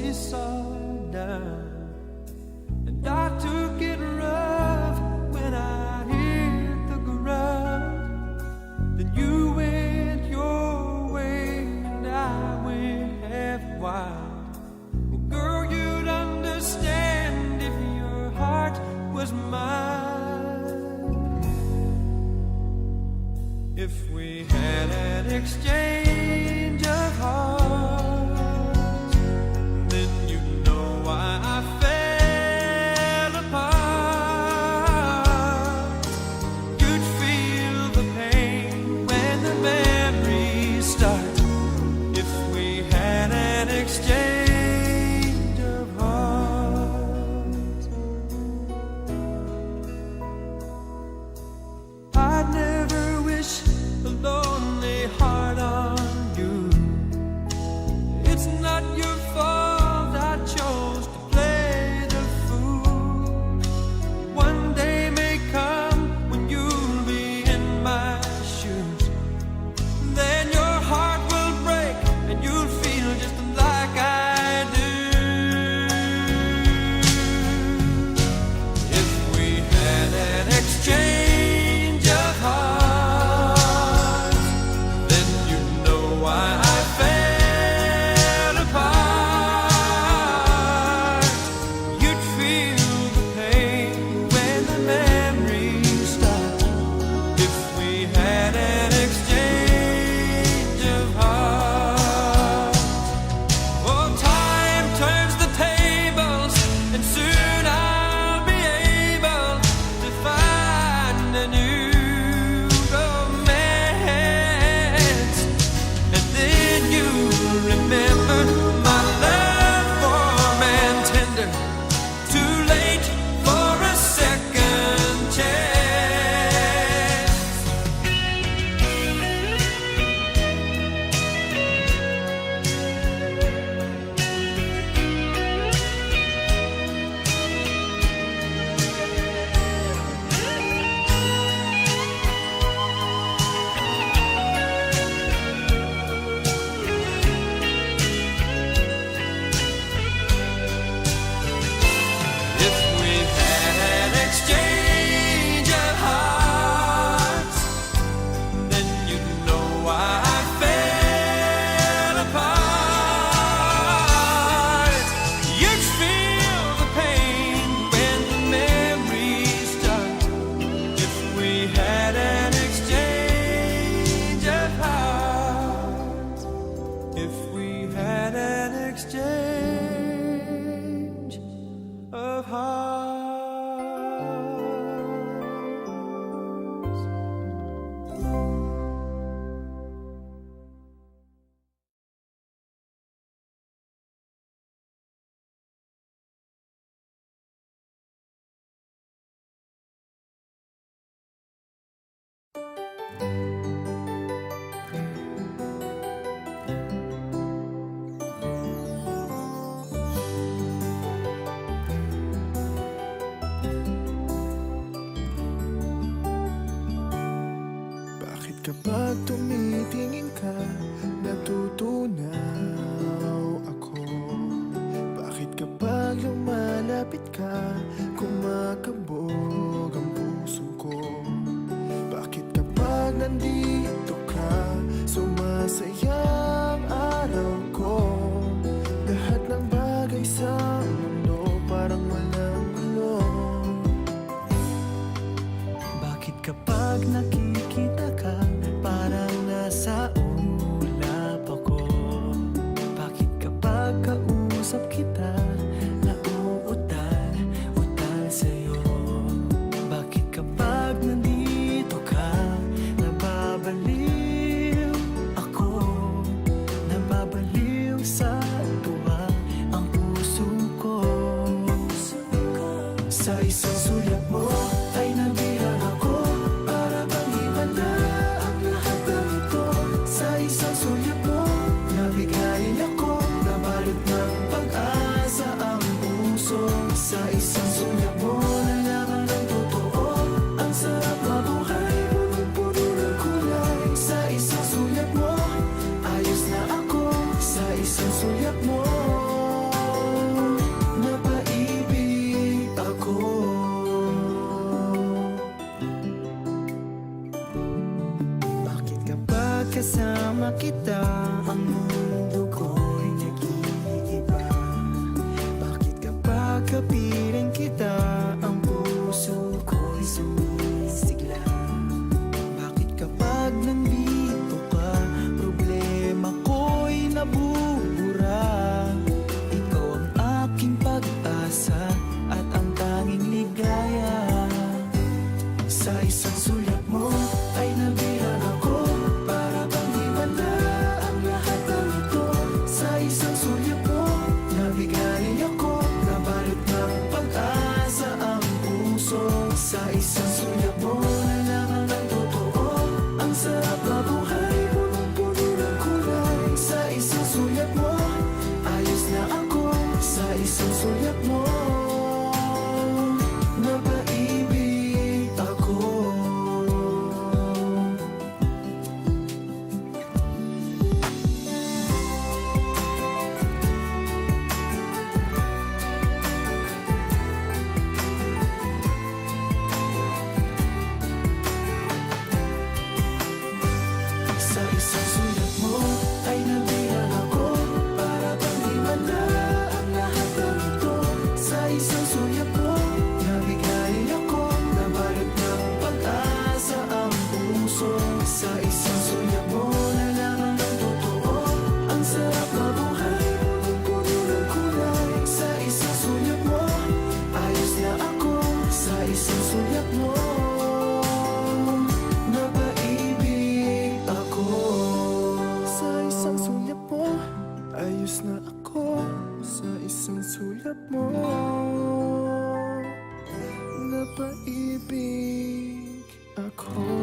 you saw down, and I took it rough when I hit the ground. Then you went your way and I went half wild. Well, girl, you'd understand if your heart was mine. If we had an exchange of hearts, then you'd know why I fell apart. You'd feel the pain when the memories start. If we had an exchange of hearts, I'd never wish a lonely heart on you. It's not your fault I chose to play the fool. One day may come when you'll be in my shoes. Then your heart will break and you'll feel just like I do. If we had an exchange of hearts, then you'd know why I fell apart. You'd feel the pain when the memories start. If we had an exchange of hearts. Oh, time turns the tables, and soon I'll be able to find a new romance. And then you'll remember my love warm and tender. Too late for a second chance. If we had an exchange of hearts, then you'd know why I fell apart. You'd feel the pain when the memories start. If we had an exchange of hearts, if we had an exchange of hearts. Bakit kapag tumitingin ka, natutunaw ako? Bakit kapag lumalapit ka, kumakabog ang puso ko? Bakit kapag nandito ka, sumasaya ang araw ko? Lahat ng bagay sa mundo parang walang gulo. Bakit kapag nakikita ka, parang nasa ulap ako? Bakit kapag kausap kita, nauutal sa'yo? Bakit kapag nandito ka, nababaliw ako? Nababaliw sa tuwa ang puso ko. Sa isang sulyap mo ay nabilang ako, para bang iba na ang lahat ng ito. Sa isang sulyap mo, nabigayin ako, nabalot ng pag-asa ang puso. Sa isang sulyap mo, nalaman ng totoo, ang sarap mabuhay, punong-puno ng kulay. Sa isang sulyap mo, ayos na ako. Sa isang sulyap mo, pag-ibig ako.